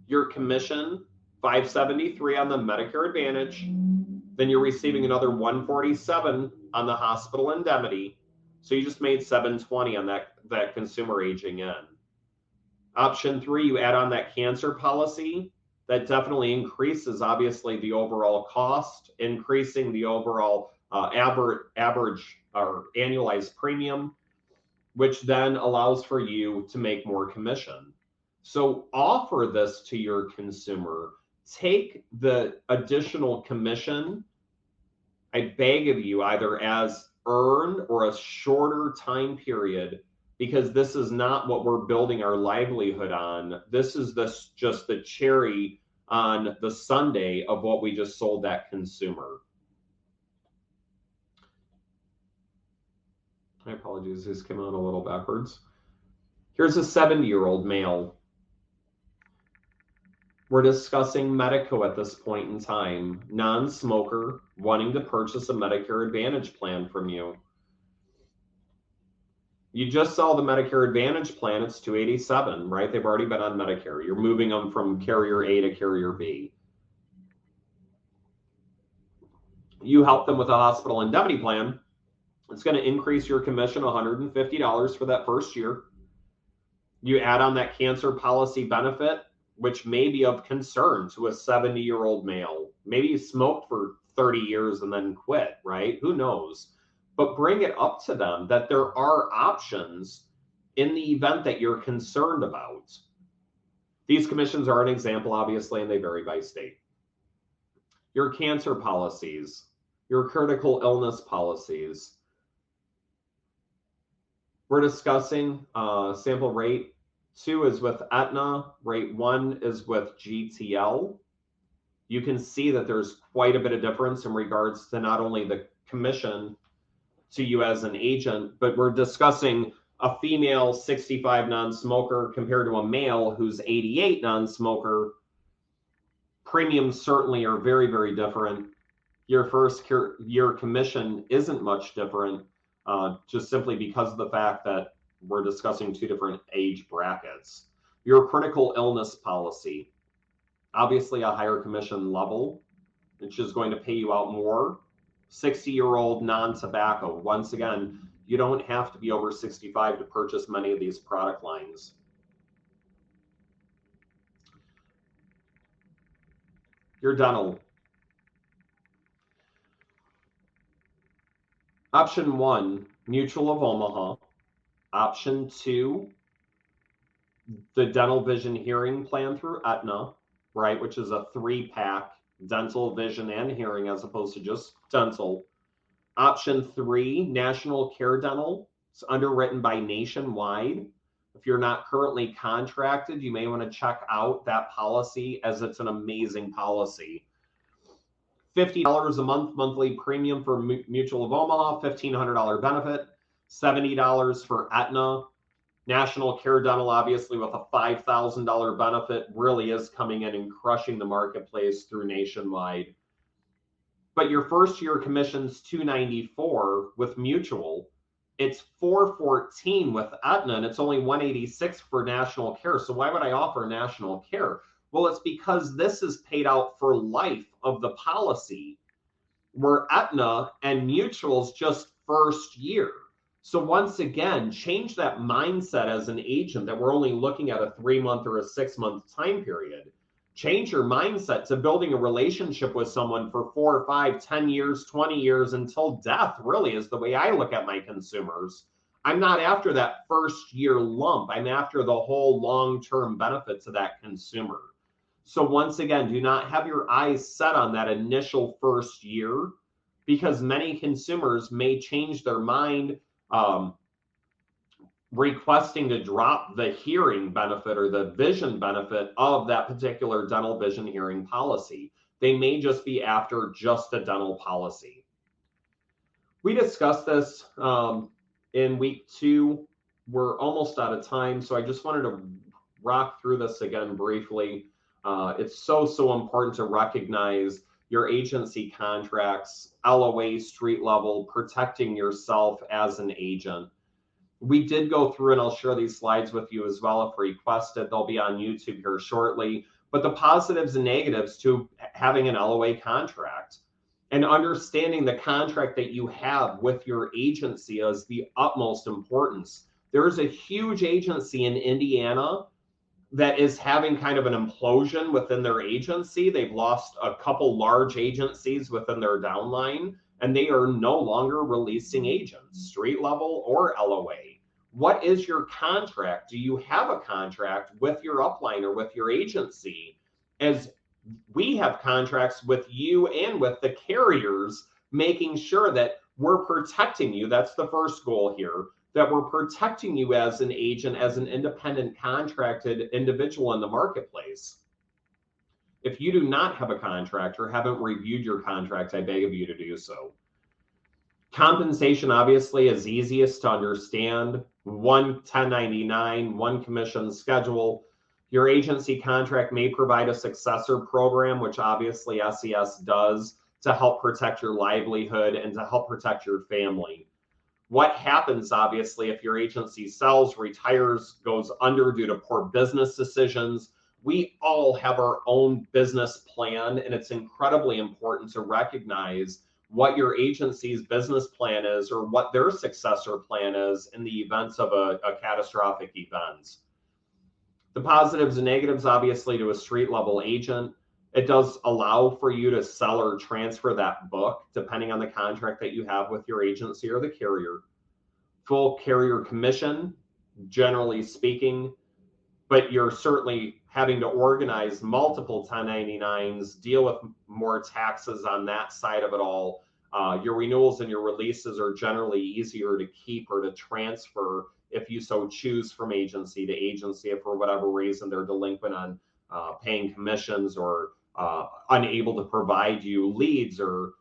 Speaker 1: Your commission, $573 on the Medicare Advantage. Then you're receiving another $147 on the hospital indemnity. So you just made $720 on that consumer aging in. Option 3, you add on that cancer policy. That definitely increases, obviously, the overall cost, increasing the overall average or annualized premium, which then allows for you to make more commission. So offer this to your consumer. Take the additional commission, I beg of you, either as earned or a shorter time period, because this is not what we're building our livelihood on. This is just the cherry on the sundae of what we just sold that consumer. My apologies, this came out a little backwards. Here's a 70-year-old male. We're discussing Medico at this point in time, non-smoker, wanting to purchase a Medicare Advantage plan from you. You just saw the Medicare Advantage plan, it's $287, right? They've already been on Medicare. You're moving them from carrier A to carrier B. You help them with a hospital indemnity plan. It's going to increase your commission $150 for that first year. You add on that cancer policy benefit, which may be of concern to a 70-year-old male. Maybe he smoked for 30 years and then quit, right? Who knows? But bring it up to them that there are options in the event that you're concerned about. These commissions are an example, obviously, and they vary by state. Your cancer policies, your critical illness policies. We're discussing sample rate 2 is with Aetna, rate 1 is with GTL. You can see that there's quite a bit of difference in regards to not only the commission to you as an agent, but we're discussing a female 65 non-smoker compared to a male who's 88 non-smoker. Premiums certainly are very, very different. Your first year commission isn't much different, just simply because of the fact that we're discussing 2 different age brackets. Your critical illness policy, obviously a higher commission level, which is going to pay you out more. 60-year-old non-tobacco. Once again, you don't have to be over 65 to purchase many of these product lines. Your dental. Option 1, Mutual of Omaha. Option 2, the dental vision hearing plan through Aetna, right, which is a 3-pack, dental, vision, and hearing as opposed to just dental. Option 3, National Care Dental. It's underwritten by Nationwide. If you're not currently contracted, you may want to check out that policy as it's an amazing policy. $50 a month monthly premium for Mutual of Omaha, $1,500 benefit, $70 for Aetna. National Care Dental, obviously, with a $5,000 benefit, really is coming in and crushing the marketplace through Nationwide. But your first year commission's $294 with Mutual. It's $414 with Aetna, and it's only $186 for National Care. So why would I offer National Care? Well, it's because this is paid out for life of the policy, where Aetna and Mutual's just first year. So once again, change that mindset as an agent that we're only looking at a 3-month or a 6-month time period. Change your mindset to building a relationship with someone for 4, 5, 10 years, 20 years until death, really, is the way I look at my consumers. I'm not after that first year lump. I'm after the whole long-term benefits of that consumer. So once again, do not have your eyes set on that initial first year, because many consumers may change their mind, requesting to drop the hearing benefit or the vision benefit of that particular dental vision hearing policy. They may just be after just a dental policy. We discussed this in week 2. We're almost out of time, so I just wanted to rock through this again briefly. It's so important to recognize your agency contracts, LOA, street level, protecting yourself as an agent. We did go through, and I'll share these slides with you as well if requested. They'll be on YouTube here shortly. But the positives and negatives to having an LOA contract and understanding the contract that you have with your agency is the utmost importance. There's a huge agency in Indiana that is having kind of an implosion within their agency. They've lost a couple large agencies within their downline, and they are no longer releasing agents, street level or LOA. What is your contract? Do you have a contract with your upline or with your agency? As we have contracts with you and with the carriers, making sure that we're protecting you. That's the first goal here, that we're protecting you as an agent, as an independent contracted individual in the marketplace. If you do not have a contract or haven't reviewed your contract, I beg of you to do so. Compensation obviously is easiest to understand. 1099, one commission schedule. Your agency contract may provide a successor program, which obviously SES does, to help protect your livelihood and to help protect your family. What happens, obviously, if your agency sells, retires, goes under due to poor business decisions? We all have our own business plan, and it's incredibly important to recognize what your agency's business plan is or what their successor plan is in the events of a catastrophic event. The positives and negatives, obviously, to a street level agent, it does allow for you to sell or transfer that book depending on the contract that you have with your agency or the carrier. Full carrier commission, generally speaking, but you're certainly having to organize multiple 1099s, deal with more taxes on that side of it all. Your renewals and your releases are generally easier to keep or to transfer if you so choose from agency to agency, if for whatever reason they're delinquent on paying commissions or unable to provide you leads or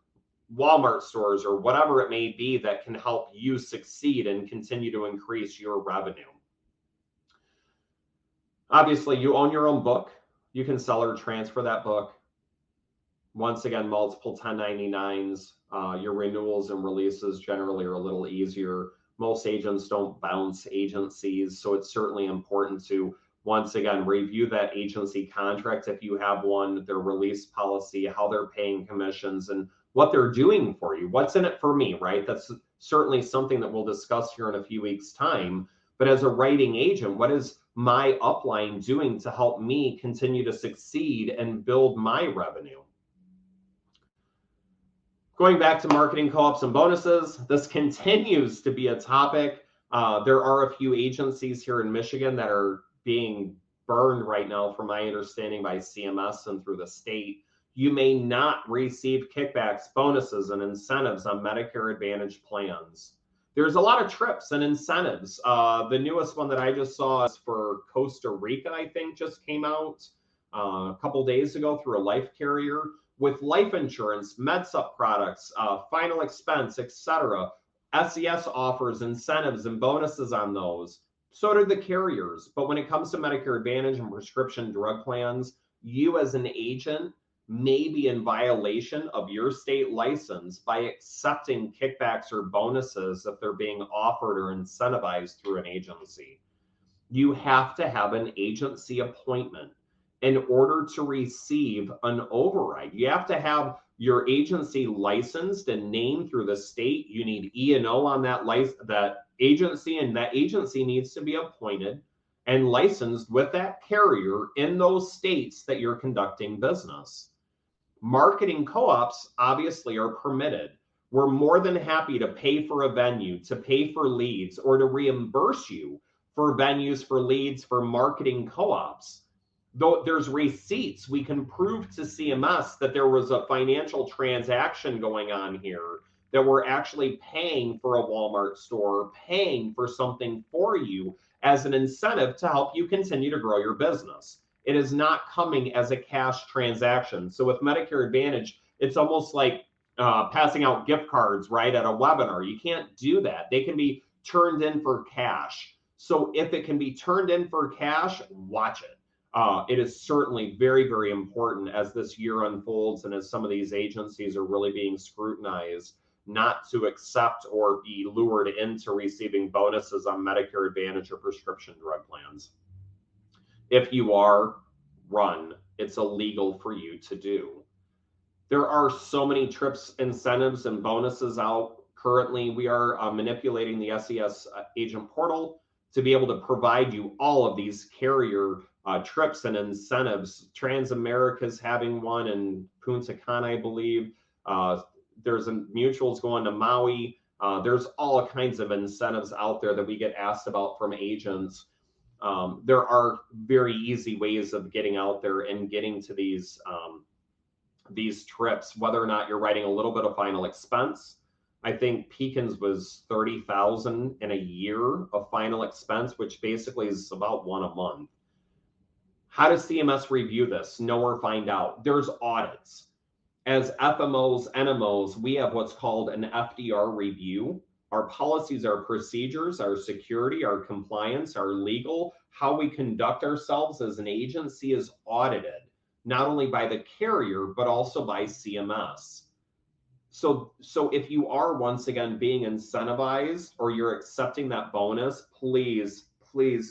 Speaker 1: Walmart stores or whatever it may be that can help you succeed and continue to increase your revenue. Obviously, you own your own book. You can sell or transfer that book. Once again, multiple 1099s. Your renewals and releases generally are a little easier. Most agents don't bounce agencies, so it's certainly important to, once again, review that agency contract if you have one, their release policy, how they're paying commissions, and what they're doing for you. What's in it for me, right? That's certainly something that we'll discuss here in a few weeks' time. But as a writing agent, what is my upline doing to help me continue to succeed and build my revenue? Going back to marketing co-ops and bonuses, this continues to be a topic. There are a few agencies here in Michigan that are being burned right now, from my understanding, by CMS and through the state. You may not receive kickbacks, bonuses, and incentives on Medicare Advantage plans. There's a lot of trips and incentives. The newest one that I just saw is for Costa Rica, I think, just came out a couple days ago through a life carrier with life insurance, MedSup products, final expense, etc. SES offers incentives and bonuses on those. So do the carriers. But when it comes to Medicare Advantage and prescription drug plans, you as an agent may be in violation of your state license by accepting kickbacks or bonuses if they're being offered or incentivized through an agency. You have to have an agency appointment in order to receive an override. You have to have your agency licensed and named through the state. You need E&O on that agency, and that agency needs to be appointed and licensed with that carrier in those states that you're conducting business. Marketing co-ops obviously are permitted. We're more than happy to pay for a venue, to pay for leads, or to reimburse you for venues, for leads, for marketing co-ops. Though there's receipts, we can prove to CMS that there was a financial transaction going on here, that we're actually paying for a Walmart store, paying for something for you as an incentive to help you continue to grow your business. It is not coming as a cash transaction. So with Medicare Advantage, it's almost like passing out gift cards, right, at a webinar. You can't do that. They can be turned in for cash. So if it can be turned in for cash, watch it. It is certainly very, very important as this year unfolds and as some of these agencies are really being scrutinized not to accept or be lured into receiving bonuses on Medicare Advantage or prescription drug plans. If you are, run. It's illegal for you to do. There are so many trips, incentives, and bonuses out. Currently, we are manipulating the SES agent portal to be able to provide you all of these carrier trips and incentives. Transamerica's having one in Punta Cana, I believe. There's mutuals going to Maui. There's all kinds of incentives out there that we get asked about from agents. There are very easy ways of getting out there and getting to these trips, whether or not you're writing a little bit of final expense. I think Pekin's was $30,000 in a year of final expense, which basically is about one a month. How does CMS review this? Know or find out. There's audits. As FMOs, NMOs, we have what's called an FDR review. Our policies, our procedures, our security, our compliance, our legal, how we conduct ourselves as an agency is audited, not only by the carrier, but also by CMS. So if you are once again being incentivized or you're accepting that bonus, please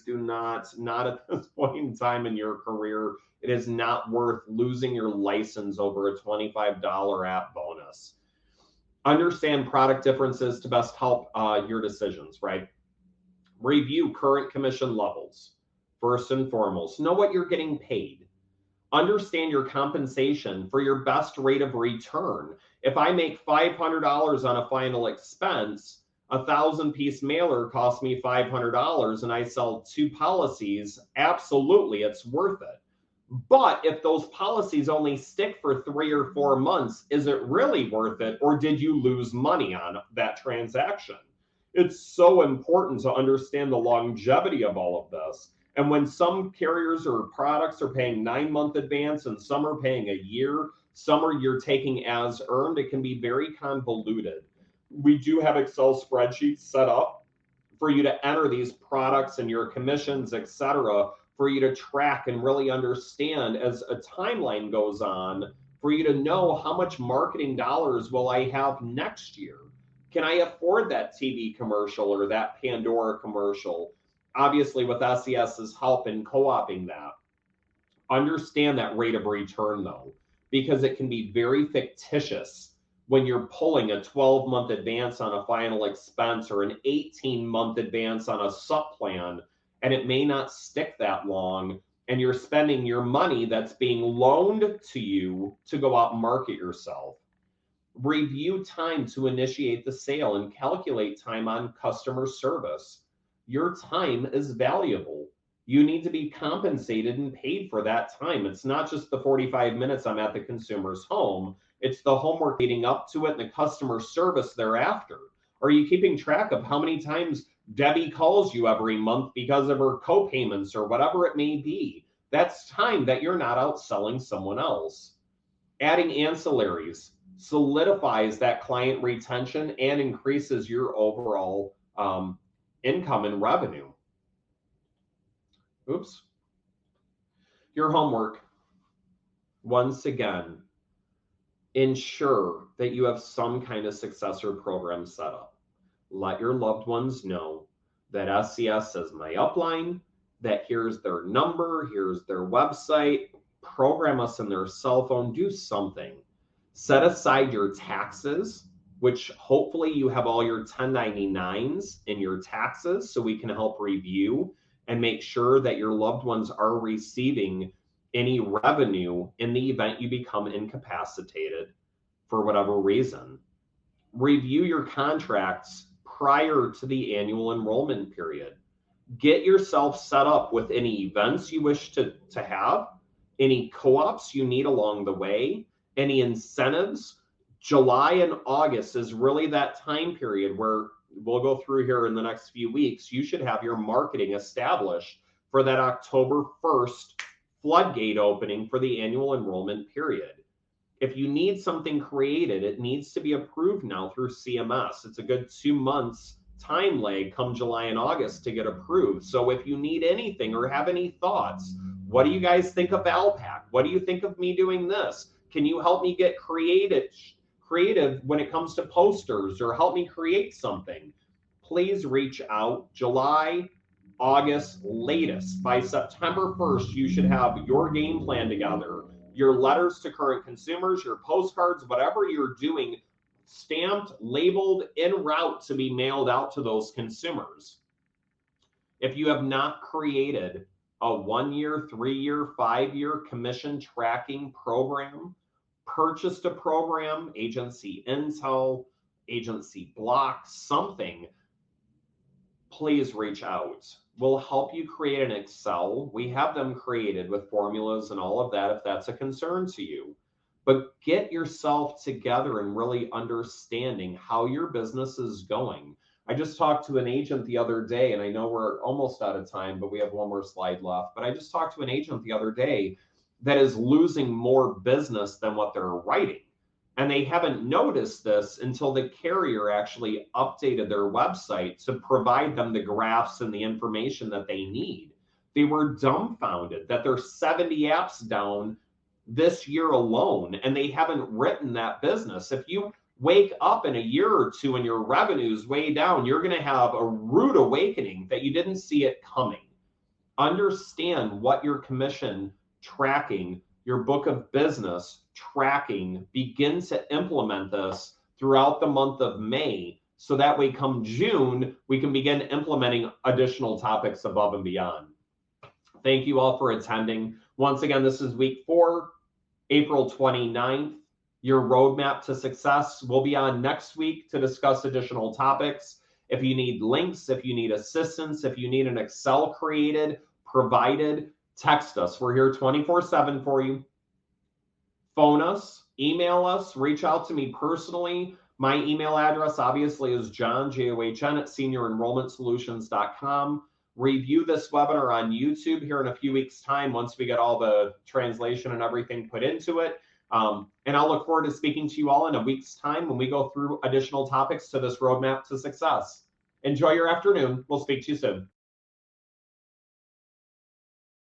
Speaker 1: do not at this point in time in your career, it is not worth losing your license over a $25 app bonus. Understand product differences to best help your decisions, right? Review current commission levels. First and foremost, know what you're getting paid. Understand your compensation for your best rate of return. If I make $500 on a final expense, a 1,000-piece mailer costs me $500 and I sell 2 policies, absolutely, it's worth it. But if those policies only stick for 3 or 4 months, is it really worth it, or did you lose money on that transaction? It's so important to understand the longevity of all of this. And when some carriers or products are paying 9-month advance and some are paying a year, some are you're taking as earned, it can be very convoluted. We do have Excel spreadsheets set up for you to enter these products and your commissions, etc., for you to track and really understand as a timeline goes on, for you to know how much marketing dollars will I have next year. Can I afford that TV commercial or that Pandora commercial? Obviously, with SES's help in co-oping that. Understand that rate of return, though, because it can be very fictitious when you're pulling a 12-month advance on a final expense or an 18-month advance on a sup plan, and it may not stick that long, and you're spending your money that's being loaned to you to go out and market yourself. Review time to initiate the sale and calculate time on customer service. Your time is valuable. You need to be compensated and paid for that time. It's not just the 45 minutes I'm at the consumer's home. It's the homework leading up to it and the customer service thereafter. Are you keeping track of how many times Debbie calls you every month because of her co-payments or whatever it may be? That's time that you're not out selling someone else. Adding ancillaries solidifies that client retention and increases your overall income and revenue. Oops. Your homework, once again, ensure that you have some kind of successor program set up. Let your loved ones know that SES is my upline, that here's their number, here's their website, program us in their cell phone, do something. Set aside your taxes, which hopefully you have all your 1099s in your taxes so we can help review and make sure that your loved ones are receiving any revenue in the event you become incapacitated for whatever reason. Review your contracts prior to the annual enrollment period. Get yourself set up with any events you wish to have, any co-ops you need along the way, any incentives. July and August is really that time period where we'll go through here in the next few weeks. You should have your marketing established for that October 1st floodgate opening for the annual enrollment period. If you need something created, it needs to be approved now through CMS. It's a good 2 months time lag come July and August to get approved. So if you need anything or have any thoughts, what do you guys think of Alpac? What do you think of me doing this? Can you help me get creative when it comes to posters, or help me create something? Please reach out. July, August latest. By September 1st, you should have your game plan together, your letters to current consumers, your postcards, whatever you're doing, stamped, labeled, en route to be mailed out to those consumers. If you have not created a 1-year, 3-year, 5-year commission tracking program, purchased a program, agency intel, agency block, something, please reach out. We'll help you create an Excel. We have them created with formulas and all of that if that's a concern to you. But get yourself together and really understanding how your business is going. I just talked to an agent the other day, and I know we're almost out of time, but we have one more slide left. But I just talked to an agent the other day that is losing more business than what they're writing. And they haven't noticed this until the carrier actually updated their website to provide them the graphs and the information that they need. They were dumbfounded that they're 70 apps down this year alone, and they haven't written that business. If you wake up in a year or two and your revenue's way down, you're going to have a rude awakening that you didn't see it coming. Understand what your commission tracking, your book of business tracking, begin to implement this throughout the month of May, so that way come June, we can begin implementing additional topics above and beyond. Thank you all for attending. Once again, this is week 4, April 29th. Your roadmap to success. We'll be on next week to discuss additional topics. If you need links, if you need assistance, if you need an Excel created, provided, text us. We're here 24/7 for you. Phone us, email us, reach out to me personally. My email address obviously is John, John, at seniorenrollmentsolutions.com. Review this webinar on YouTube here in a few weeks' time once we get all the translation and everything put into it. And I'll look forward to speaking to you all in a week's time when we go through additional topics to this roadmap to success. Enjoy your afternoon. We'll speak to you soon.